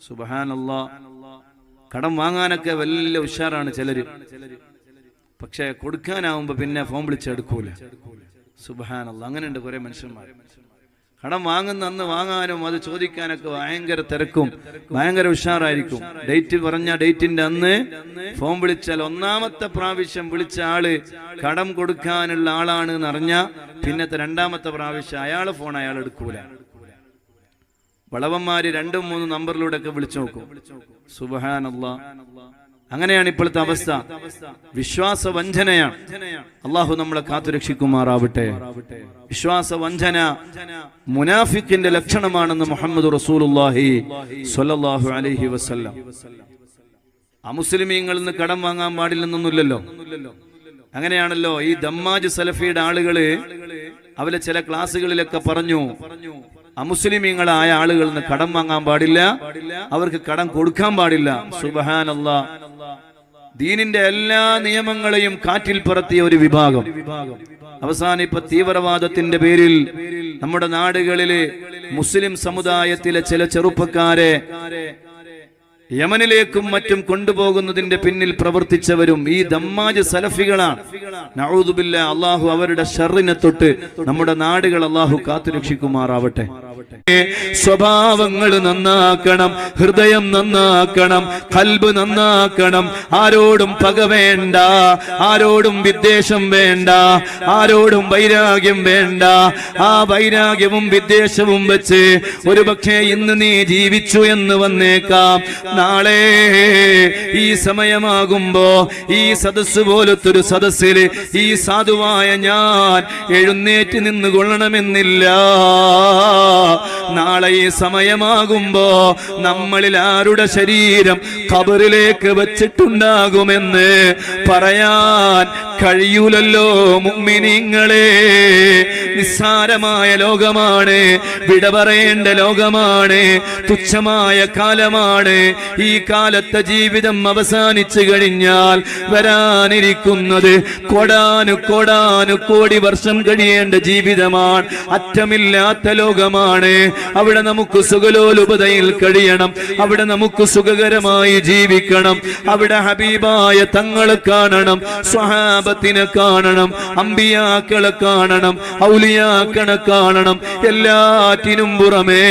സുബ്ഹാനല്ലാഹ്. കടം വാങ്ങാനൊക്കെ വലിയ ഉഷാറാണ് ചിലര്, പക്ഷെ കൊടുക്കാനാവുമ്പോ പിന്നെ ഫോൺ വിളിച്ചെടുക്കൂല. സുബ്ഹാനല്ലാഹ്. അങ്ങനെയുണ്ട് കുറെ മനുഷ്യന്മാർ. കടം വാങ്ങുന്ന അന്ന് വാങ്ങാനും അത് ചോദിക്കാനൊക്കെ ഭയങ്കര തിരക്കും, ഭയങ്കര ഉഷാറായിരിക്കും. ഡേറ്റ് പറഞ്ഞ ഡേറ്റിന്റെ അന്ന് ഫോൺ വിളിച്ചാൽ ഒന്നാമത്തെ പ്രാവശ്യം വിളിച്ച ആള് കടം കൊടുക്കാനുള്ള ആളാണ് എന്ന് അറിഞ്ഞാൽ പിന്നത്തെ രണ്ടാമത്തെ പ്രാവശ്യം അയാള് ഫോൺ അയാൾ എടുക്കൂല. വളവന്മാര് 2-3 നമ്പറിലൂടെ ഒക്കെ വിളിച്ചു നോക്കും. സുബ്ഹാനല്ലാഹ്. അങ്ങനെയാണ് ഇപ്പോഴത്തെ അവസ്ഥ. വിശ്വാസവഞ്ചനയാണ്. അള്ളാഹു നമ്മളെ കാത്തുരക്ഷിക്കുമാറാവട്ടെ. വിശ്വാസവഞ്ചന മുനാഫിക്കിന്റെ ലക്ഷണമാണെന്ന് മുഹമ്മദ് റസൂലുള്ളാഹി സ്വല്ലല്ലാഹു അലൈഹി വസല്ലം. അമുസ്ലിമീങ്ങളിൽ നിന്ന് കടം വാങ്ങാൻ പാടില്ലെന്നൊന്നുമില്ലല്ലോ. അങ്ങനെയാണല്ലോ ഈ ദമ്മാജ് സലഫിയുടെ ആളുകള് അവരെ ചില ക്ലാസ്സുകളിലൊക്കെ പറഞ്ഞു, അമുസ്ലിമീങ്ങളായ ആളുകളിൽ നിന്ന് കടം വാങ്ങാൻ പാടില്ല, അവർക്ക് കടം കൊടുക്കാൻ പാടില്ല. സുബ്ഹാനല്ലാഹ്. ദീനിന്റെ എല്ലാ നിയമങ്ങളെയും കാറ്റിൽ പറത്തിയ ഒരു വിഭാഗം. അവസാനം ഇപ്പൊ തീവ്രവാദത്തിന്റെ പേരിൽ നമ്മുടെ നാടുകളിലെ മുസ്ലിം സമുദായത്തിലെ ചില ചെറുപ്പക്കാരെ യമനിലേക്കും മറ്റും കൊണ്ടുപോകുന്നതിന്റെ പിന്നിൽ പ്രവർത്തിച്ചവരും ഈ ദമ്മാജ് സലഫികളാണ്. നഊദു ബില്ലാഹ്. അള്ളാഹു അവരുടെ ഷർറിനെ തൊട്ട് നമ്മുടെ നാടുകൾ അള്ളാഹു കാത്തുരക്ഷിക്കുമാറാവട്ടെ. സ്വഭാവങ്ങൾ നന്നാക്കണം, ഹൃദയം നന്നാക്കണം, ഖൽബ് നന്നാക്കണം. ആരോടും പക വേണ്ട, ആരോടും വിദ്വേഷം വേണ്ട, ആരോടും വൈരാഗ്യം വേണ്ട. ആ വൈരാഗ്യവും വിദ്വേഷവും വെച്ച് ഒരുപക്ഷെ ഇന്ന് നീ ജീവിച്ചു എന്ന് വന്നേക്കാം, നാളെ ഈ സമയമാകുമ്പോ ഈ സദസ് പോലത്തൊരു സദസ്സില് ഈ സാധുവായ ഞാൻ എഴുന്നേറ്റ് നിന്ന് കൊള്ളണമെന്നില്ല. നാളെ ഈ സമയമാകുമ്പോ നമ്മളിൽ ആരുടെ ശരീരം ഖബറിലേക്ക് വെച്ചിട്ടുണ്ടാകുമെന്ന് പറയാൻ കഴിയൂലല്ലോ മുഅ്മിനീങ്ങളെ. നിസ്സാരമായ ലോകമാണ്, വിട പറയേണ്ട ലോകമാണ്, തുച്ഛമായ കാലമാണ്. ഈ കാലത്തെ ജീവിതം അവസാനിച്ചു കഴിഞ്ഞാൽ വരാനിരിക്കുന്നത് കോടാനു കോടി വർഷം കഴിയേണ്ട ജീവിതമാണ്. അറ്റമില്ലാത്ത ലോകമാണ്. അവിടെ നമുക്ക് സുഖലോലുപതയിൽ കഴിയണം, അവിടെ നമുക്ക് സുഖകരമായി ജീവിക്കണം. അവിടെ ഹബീബായ തങ്ങളെ കാണണം, സ്വഹാബത്തിനെ കാണണം, അമ്പിയാക്കളെ കാണണം, ഔലിയാക്കളെ കാണണം. എല്ലാറ്റിനും പുറമേ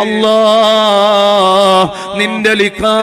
അല്ലാഹ് നിന്റെ ലിഖാ